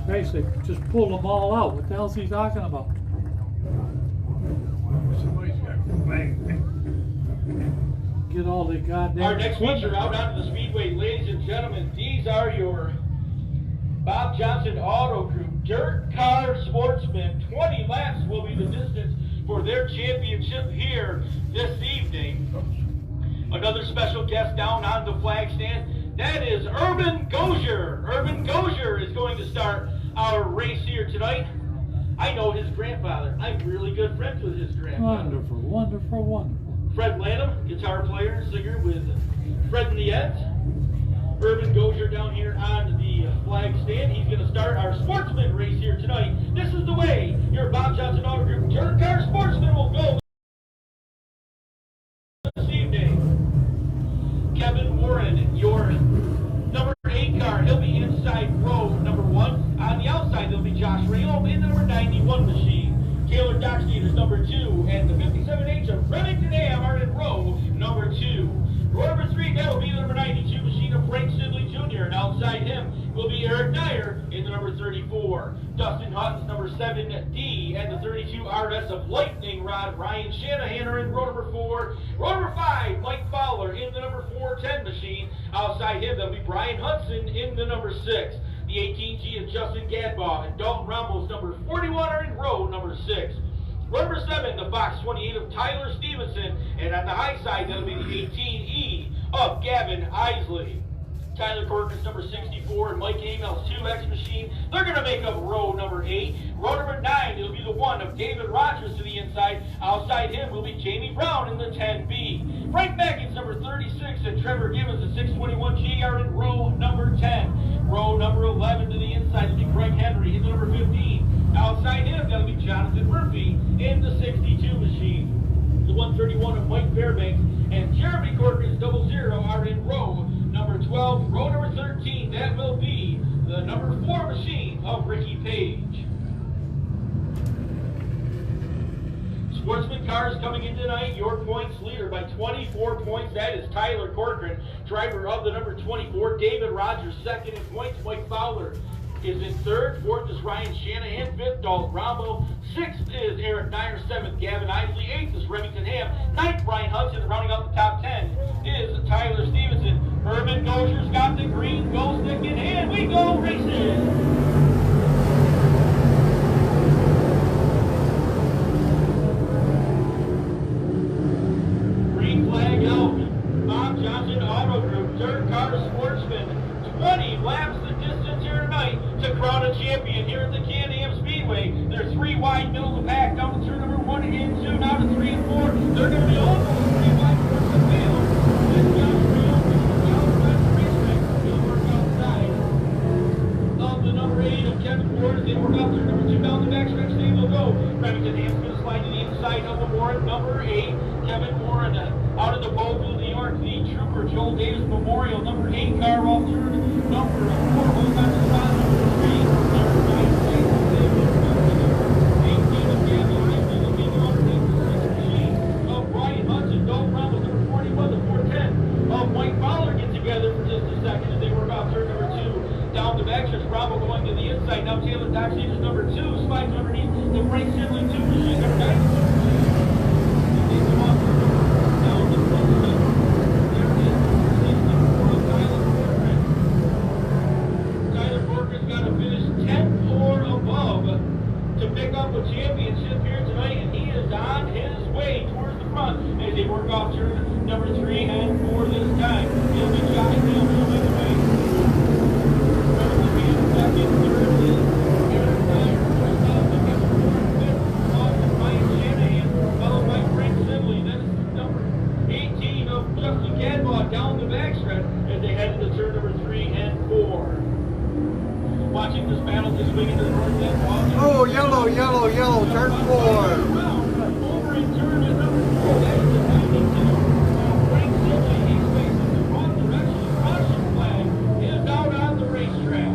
Basically, just pulled them all out. What the hell's he talking about? Somebody's got to bang. Get all the goddamn. Our next feature out onto the speedway, ladies and gentlemen. These are your Bob Johnson Auto Group Dirt Car Sportsman. 20 laps will be the distance for their championship here this evening. Another special guest down on the flag stand. That is Urban Gozier. Urban Gozier is going to start our race here tonight. I know his grandfather. I'm really good friends with his grandfather. Wonderful, wonderful, wonderful. Fred Lanham, guitar player, singer with Fred and the Eds. Urban Gozier down here on the flag stand. He's going to start our sportsman race here tonight. This is the way your Bob Johnson Auto Group Dirt Car Sportsman will go this evening. Kevin Warren, your number 8 car. He'll be inside row number 1. On the outside, there'll be Josh Rayholm in the number 91 machine. Taylor Dockstein is number 2, and the 57H of Remington Am are in row number 2. Row number 3, that'll be the number 92 machine of Frank Sidley Jr., and outside him will be Eric Dyer in the number 34. Dustin Hutton's number 7D, and the 32 RS of Lightning Rod Ryan Shanahan are in row number 4. Row number 5, Mike Fowler in the number 410 machine. Outside him, there'll be Brian Hudson in the number 6. The 18G of Justin Gadbaugh and Dalton Ramos, number 41, are in row number 6. Row number 7, the Fox 28 of Tyler Stevenson, and on the high side, that'll be the 18E of Gavin Isley. Tyler Corcoran's number 64 and Mike Amel's 2X machine. They're going to make up row number 8. Row number 9, it'll be the 1 of David Rogers to the inside. Outside him will be Jamie Brown in the 10B. Frank Mackin's number 36 and Trevor Gibbons, the 621G, are in row number 10. Row number 11 to the inside will be Greg Henry in the number 15. Outside him, that'll be Jonathan Murphy in the 62 machine. The 131 of Mike Fairbanks and Jeremy Corcoran's 00 are in row number 12. Row number 13, that will be the number 4 machine of Ricky Page. Sportsman cars coming in tonight. Your points leader by 24 points. That is Tyler Corcoran, driver of the number 24. David Rogers second in points. Mike Fowler is in third. Fourth is Ryan Shanahan. Fifth, Dalton Rambo. Sixth is Eric Dyer. Seventh, Gavin Isley. Eighth is Remington Ham. Ninth, Brian Hudson. Rounding out the top 10 is Tyler Stevenson. Urban Gozier's got the green goal stick in hand. We go racing! Flag out. Bob Johnson Auto Group Dirt Car Sportsman. 20 laps the distance here tonight to crown a champion here at the Can-Am Speedway. They're 3 wide, middle of the pack, down to turn number 1 and 2, now to 3 and 4. They're going to be almost 3 wide towards the field. This Josh Rayholm is outside the racetrack. He'll work outside of the number 8 of Kevin Ward as they work out turn number 2 down the backstretch. They will go. Remington Ham's going to slide to the inside of the Warren, number 8. Kevin Warren out of the Beauville, New York, the Trooper Joel Davis Memorial, number 8 car off turn, number 4 holds on to spot number 3, number 5, Jason Davis, number 18 of Gavin Isley, will be the 186 machine of Brian Hudson. Dalton Ramos, number 41, the 410 of Mike Fowler get together for just a second as they work off turn number 2. Down the backstretch, Bravo going to the inside. Now Taylor Dockstein is number 2, slides underneath the Frank Sidley 2 machine, number 92 machine. They come off turn number 4 down the front stretch. There is number 64 of Tyler Corcoran. Tyler Corcoran's got to finish 10th or above to pick up a championship here tonight, and he is on his way towards the front as they work off turn number 3 and 4 this time. It'll be Josh Rayholm in the way. Second, third is Eric Dyer. First off, the Kevin Warren. Fifth off to Ryan Shanahan, followed by Frank Sidley. Then it's number 18 of Justin Gadbaugh down the backstretch as they head into turn number 3 and 4. Watching this battle just swing into the north end. Oh, yellow, yellow, yellow, turn 4. Over in turn number 4. That is the 92 of Frank Sidley. He's facing the wrong direction. The caution flag is out on the racetrack.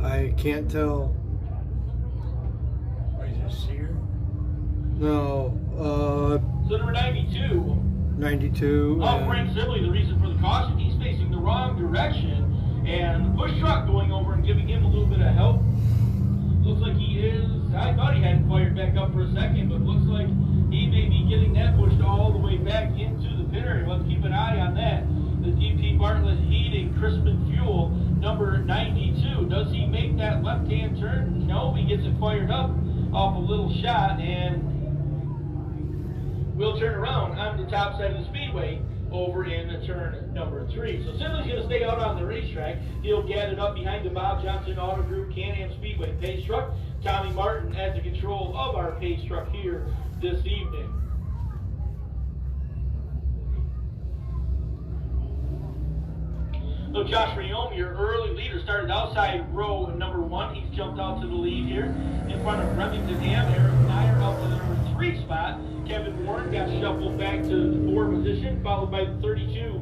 I can't tell. Is it Sear? No. So number 92. 92. Oh, Frank Sibley, the reason for the caution, he's facing the wrong direction, and the push truck going over and giving him a little bit of help. Looks like he is, I thought he hadn't fired back up for a second, but looks like he may be getting that pushed all the way back into the pit area. Let's keep an eye on that. The DP Bartlett Heating Crispin Fuel, number 92. Does he make that left-hand turn? No, he gets it fired up off a little shot, and we'll turn around on the top side of the speedway over in turn number 3. So Sibley's going to stay out on the racetrack. He'll get it up behind the Bob Johnson Auto Group Can-Am Speedway pace truck. Tommy Martin has the control of our pace truck here this evening. So Josh Rayom, your early leader, started outside row number 1. He's jumped out to the lead here in front of Remington Ham. Eric Dyer out to the number 3 spot. Kevin Warren got shuffled back to the 4 position, followed by the 32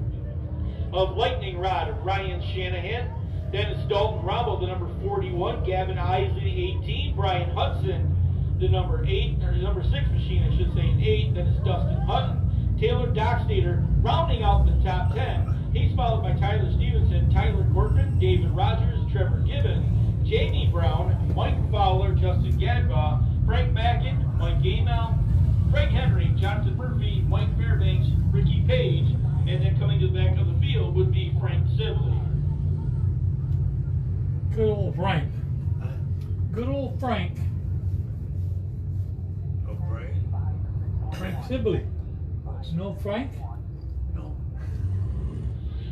of Lightning Rod of Ryan Shanahan. Then it's Dalton Rombo, the number 41. Gavin Isley, the 18. Brian Hudson, the number 8, or the number 6 machine, I should say, an 8. Then it's Dustin Hutton. Taylor Dockstader rounding out the top 10. He's followed by Tyler Stevenson, Tyler Corcoran, David Rogers, Trevor Gibbons, Jamie Brown, Mike Fowler, Justin Gadbaugh, Frank Mackin, Mike Gamel, Craig Henry, Jonathan Murphy, Mike Fairbanks, Ricky Page, and then coming to the back of the field would be Frank Sibley. Good old Frank. Good old Frank. Oh, Frank? Frank Sibley. You know Frank? No.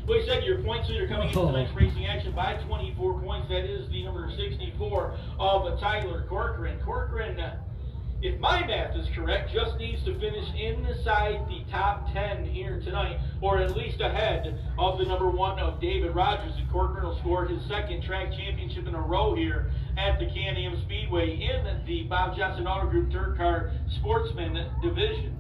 Well, you said your points leader coming into tonight's racing action by 24 points. That is the number 64 of Tyler Corcoran. Corcoran, if my math is correct, just needs to finish inside the top 10 here tonight, or at least ahead of the number 1 of David Rogers. And Corcoran will score his 2nd track championship in a row here at the Can-Am Speedway in the Bob Johnson Auto Group Dirt Car Sportsman Division.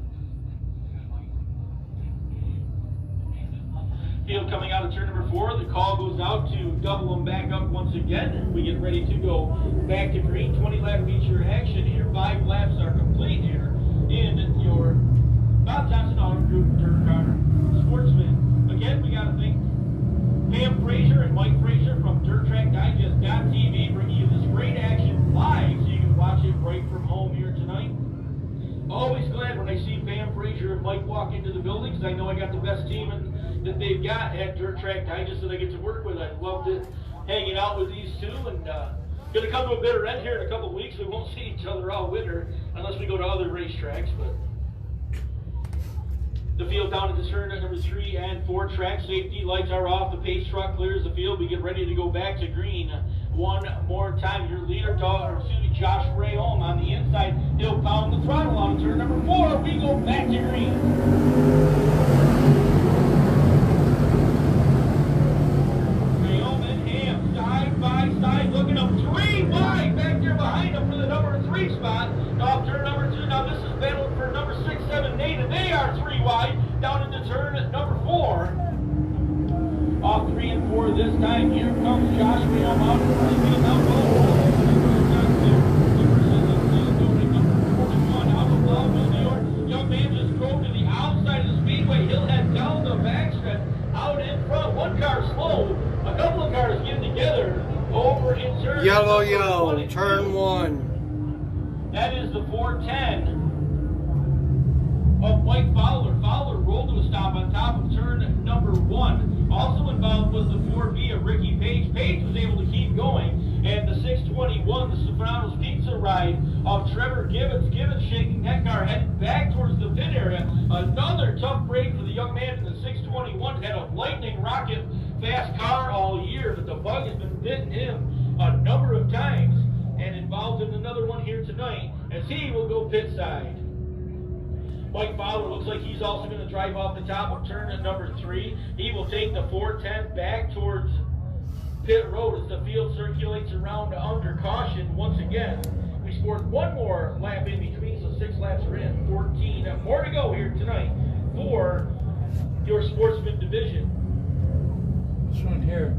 Field coming out of turn number 4. The call goes out to double them back up once again. We get ready to go back to green. 20-lap feature action here. 5 laps are complete here in your Bob Johnson Auto Group Dirt Car Sportsman. Again, we got to thank Pam Frazier and Mike Frazier from DirtTrackDigest.tv bringing you this great action live so you can watch it right from home here tonight. Always glad when I see Pam Frazier and Mike walk into the building because I know I got the best team that they've got at Dirt Track Digest that I get to work with. I'd love to hanging out with these two, and going to come to a bitter end here in a couple of weeks. We won't see each other all winter unless we go to other racetracks. But the field down at the turn at number 3 and 4 track. Safety lights are off. The pace truck clears the field. We get ready to go back to green one more time. Your leader, Josh Rayom on the inside. He'll pound the throttle on turn number 4. We go back to green. Looking up 3 wide back there behind him for the number 3 spot. Off turn number 2. Now this is battling for number 6, 7, and 8, and they are 3 wide down into turn number 4. Off 3 and 4 this time. Here comes Josh Rayom out of the first field. Now young man just drove to the outside of the speedway. He'll head down the backstretch out in front. One car slow. A couple of cars getting together. Over in turn Yellow, turn 1. That is the 410 of Mike Fowler. Fowler rolled to a stop on top of turn number 1. Also involved was the 4B of Ricky Page. Page was able to keep going. And the 621, the Sopranos Pizza Ride of Trevor Gibbons. Gibbons shaking that car, headed back towards the pit area. Another tough break for the young man in the 621. Had a lightning rocket fast car all year, but the bug has been bitten him a number of times and involved in another one here tonight as he will go pit side. Mike Fowler looks like he's also going to drive off the top of turn at number 3. He will take the 410 back towards pit road as the field circulates around under caution once again. We scored 1 more lap in between, so 6 laps are in. 14 more to go here tonight for your Sportsman division. This one here,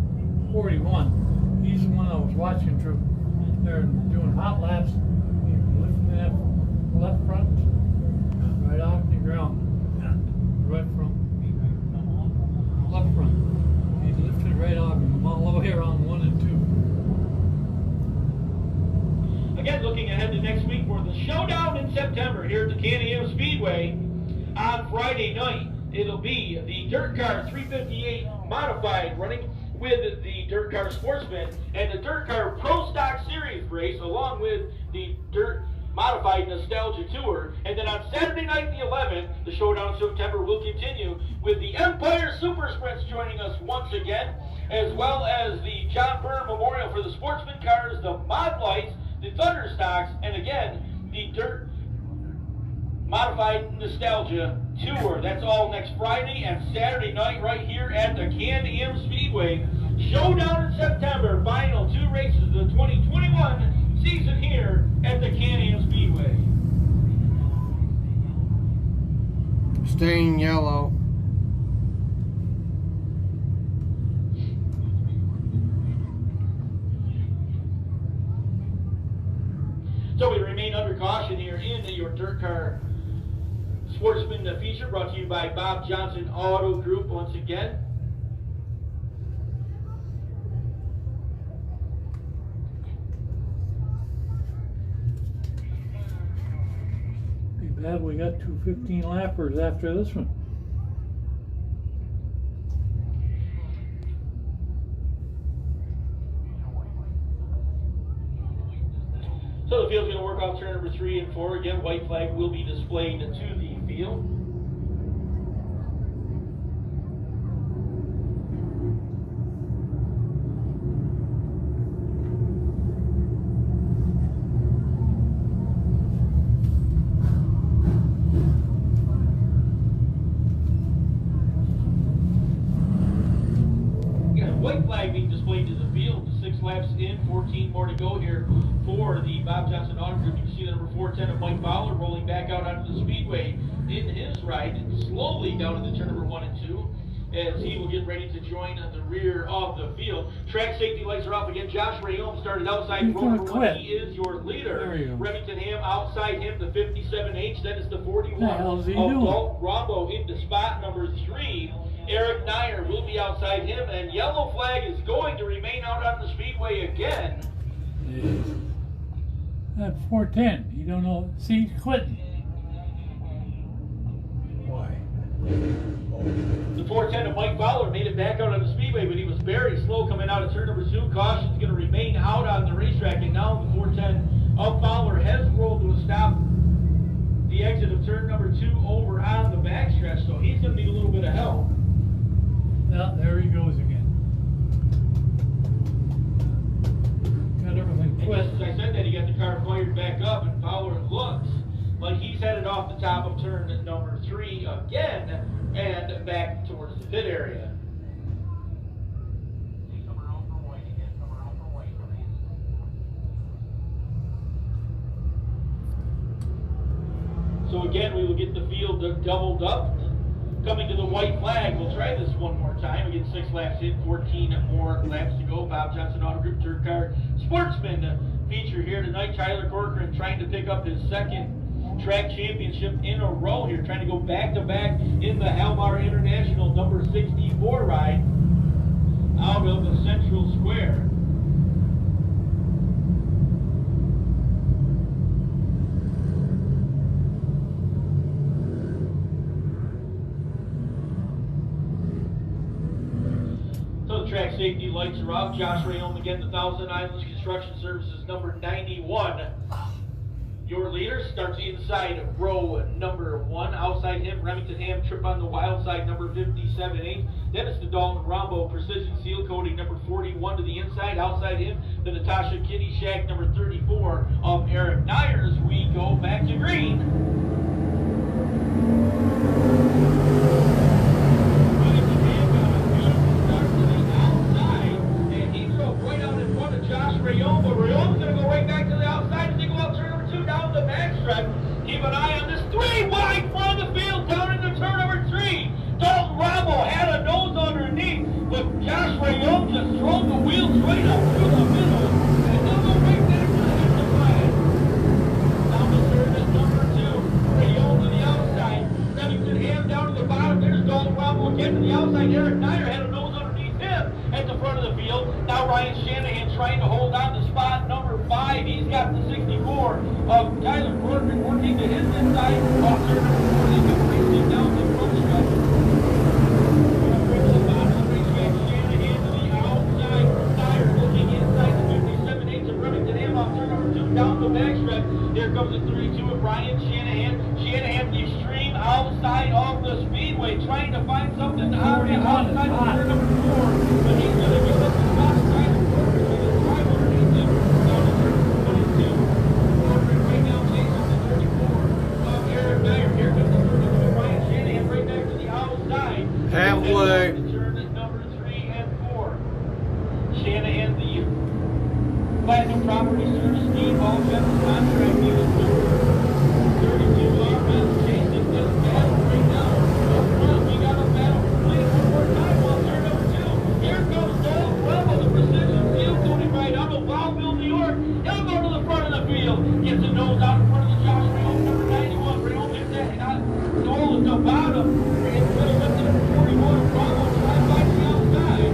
41. He's the one I was watching through. They're doing hot laps. He's lifting that left front September here at the Can-Am Speedway on Friday night. It'll be the Dirt Car 358 Modified running with the Dirt Car Sportsman and the Dirt Car Pro Stock Series race along with the Dirt Modified Nostalgia Tour. And then on Saturday night the 11th, the showdown in September will continue with the Empire Super Sprints joining us once again, as well as the John Byrne Memorial for the Sportsman cars, the Mod Lights, the Thunder Stocks, and again, the Dirt Modified Nostalgia Tour. That's all next Friday and Saturday night right here at the Can-Am Speedway. Showdown in September, final 2 races of the 2021 season here at the Can-Am Speedway. Staying yellow. So we remain under caution here in your Dirt Car Sportsman feature, brought to you by Bob Johnson Auto Group once again. Be bad we got 2 15-lappers after this one. So the field's going to work off turn number 3 and 4. Again, white flag will be displayed to the field. White flag being displayed to the field. 6 laps in, 14 more to go here for the Bob Johnson Auto Group. You can see the number 410 of Mike Fowler rolling back out onto the speedway in his ride, slowly down into turn number 1 and 2, as he will get ready to join the rear of the field. Track safety lights are off again. Josh Rayome started outside He's row gonna number quit. 1. He is your leader. There you go. Remington Ham outside him, the 57H. That is the 41 The hell's he of doing? Dalton Rombo into spot number 3. Eric Nyer will be outside him, and yellow flag is going to remain out on the speedway again. That 410, you don't know. See, he's quitting. Why? The 410 of Mike Fowler made it back out on the speedway, but he was very slow coming out of turn number 2. Caution is going to remain out on the racetrack, and now the 410 of Fowler has rolled to a stop. The exit of turn number 2 over on the backstretch, so he's going to need a little bit of help. Now, there he goes again. Got everything And quit. just as I said that, he got the car fired back up, and Fowler looks like he's headed off the top of turn number 3 again and back towards the pit area. So again, we will get the field doubled up. Coming to the white flag, we'll try this one more time. We get 6 laps in, 14 more laps to go. Bob Johnson Auto Group Dirt Car Sportsman feature here tonight. Tyler Corcoran trying to pick up his 2nd track championship in a row here, trying to go back-to-back in the Halmar International number 64 ride out of the Central Square. Track safety lights are off. Josh Rayome again, the Thousand Islands Construction Services number 91. Your leader starts inside row number 1. Outside him, Remington Ham trip on the wild side number 57-8. Then it's the Dalton Rombo Precision Seal Coating number 41 to the inside. Outside him, the Natasha Kitty Shack number 34 of Eric Nyers. We go back to green. Rayome, but Rayome's going to go right back to the outside as they go out turn number 2 down the backstretch. Keep an eye on this 3 wide from the field down into turn number 3. Dalton Rombo had a nose underneath, but Josh Rayome just thrown the wheels right up through the middle, and they'll go right back to the flag. Down to turn number 2. Rayome to the outside. Remington Ham down to the bottom. There's Dalton Rombo again to the outside. Eric Nyer had a nose underneath him at the front of the field. Now Ryan Shanahan trying to hold on to spot number 5. He's got got the 64 of Tyler Gordon working to his inside. Off turn number 4, they come racing down the front stretch. Bring to the bottom of the racetrack, Shanahan to the outside. Dyer looking inside the 57-8 of Remington Ham off turn number 2 down the backstretch. Here comes the 32 of Brian Shanahan. Shanahan the extreme outside of the speedway, trying to find something on the outside of turn number 4. But he's going to give up the spot to Tyler Gordon. So the drive underneath him down to turn 22. Gordon right now chasing the 34 of Eric Dyer. Here comes the 32 of Brian Shanahan right back to the outside. Halfway. Turn is number 3 and 4. Shanahan the Platinum Property Service Team, all general contract unit number 32 RS chasing this battle right now. Up front, we got a battle for play one more time while turn number 2. Here comes Noel Bravo, the precision field coming right out of Wowville, New York. He'll go to the front of the field. Gets a nose out in front of the Josh Rayon, number 91. Rayon hits that goal at the bottom. It's going to lift it up to 41. Bravo trying by the outside.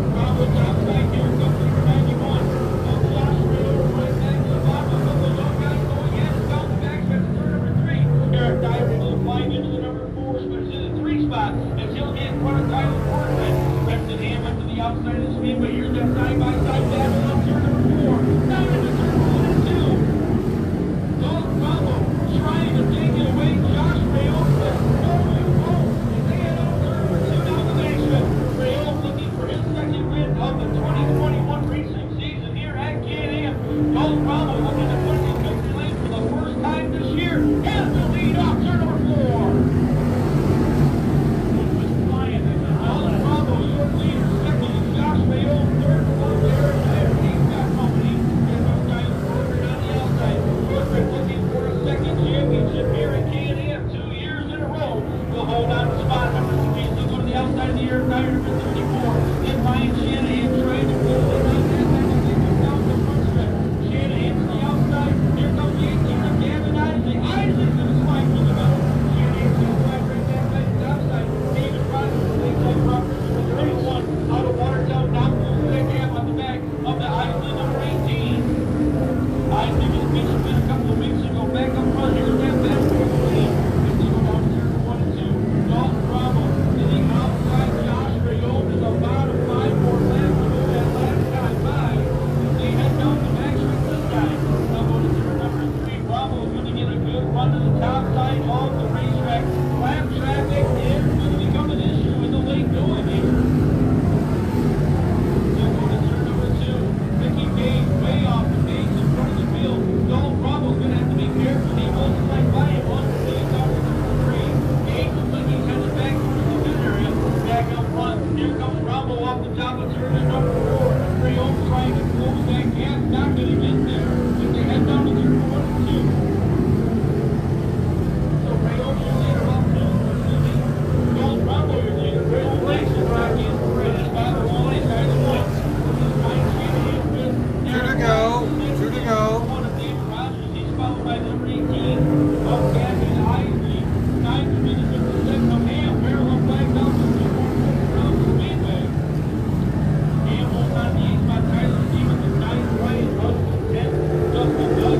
Bravo's outside. Here comes number 91. Josh Rayon right back to the bottom. A couple of young guys going at it down the backstretch. Turn number 3. Eric Dyer able to climb into the number 4, but it's in the 3 spot as he'll get in front of Tyler Gordon. Remington Ham went to the outside of the speedway. Here's that side-by-side battle up turn number 4. Down into turn 1 and 2. Dalton Bravo trying to take it away. Josh Rayon says, no, you won't. And they head up turn number 2 down the backstretch. Rayon looking for his second win of the 2021 racing season here at Can-Am. Dalton Bravo looking to put it in victory lane for the first time this year. Has the lead off turn number 4. Dalton Bravo, your leader, second is Josh Rayon, third was Eric Dyer. He's got company. Here comes Tyler Gordon on the outside. Gordon looking for a second championship here at Can-Am, 2 years in a row. Will hold on to spot number 3. He'll go to the outside of the Eric Dyer, number 34. Then Ryan Shanahan trying to pull it on that down the front stretch. Shanahan to the outside. Here comes the 18 of Gavin Isley. Isley's going to slide for the middle. Shanahan's going to slide right back to the outside. David Rogers, Lakeside Properties, number 31. Out of Watertown, down to the second half on the back of the Isley, number 18. Isley was featured in a couple of weeks ago. Back up front, here's that battle for the lead. As they go down to turn 1 and 2. Dalton Bravo to the outside. Josh Rayon is about a 5 more laps to go that last guy by. As they head down the backstretch this time. They'll go to turn number 3. Bravo is going to get a good run to the top side of the racetrack. Lap traffic is going to become an issue in the late going here. They'll go to turn number 2. Mickey Page way off the pace in front of the field. Dalton Bravo's going to have to be careful. He was right by him once. He's down to turn 3. Page looks like he's headed back towards the mid area. Back up front. Here comes Bravo off the top of turn number 4. Rayon trying to close that gap. Not going to get there. As they head down to turn 1 and 2. So Rayon, your leader, off to Dalton Bravo, your leader. Rayon Lakes back in for it. It's by the wall. He's got the one. This is Ryan Shanahan with Two to go. Two to go. one of David Rogers. He's followed by number 18 of Gavin Isley. 9 minutes with the second of Ham. Parallel flag down to the 1 around the speedway. Ham holds on the 8 by Tyler Stevens at 9th. Ryan Russell at 10th. Dustin Doug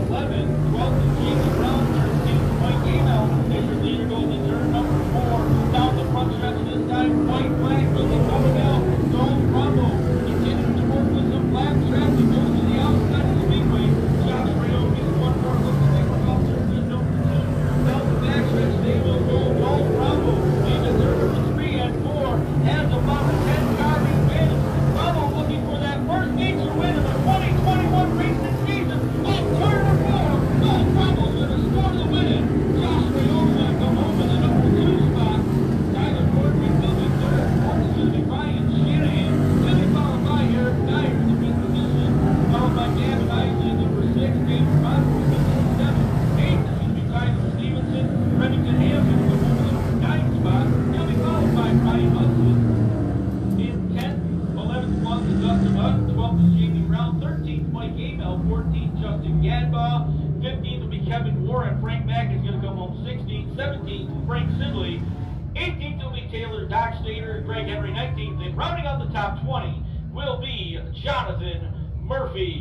11th. 12th is James Brown. 13th Mike Gamel. As your leader goes to turn number 4. Down the front stretch this time. White flag looking coming out. Dalton Bravo continuing to work with some lap traffic. Goes to the outside of the speedway. Josh Rayon gets one more look to take a off turn to number 2. Down the backstretch they will go. Dalton Bravo into turn number 3 and 4. Has about a 10-car win. Bravo looking for that first feature win of the 2021 racing season. Off turn number 4. Dalton Bravo's going to score the win. Josh Rayon's going to come home in the number 2 spot. Tyler Gordon will be third. Fourth is going to be Ryan Shanahan. Then he followed by Eric Dyer in the fifth position. Followed by Gavin Isley in number 6. David Rogers in number 7. 8th is going to be Tyler Stevenson. Remington Ham is going to go to the number 9 spot. He'll be followed by Brian Hudson. In 10th, 11th was Dustin Hutt. 12th is Jamie Brown. 13th, Mike Gamel. 14th, Justin Gadbaugh. 15th will be Kevin Warren. Frank Mack is going to come home 16th. 17th, Frank Sidley. 18th will be Taylor Doc Stater. Greg Henry 19th. And rounding out the top 20 will be Jonathan Murphy.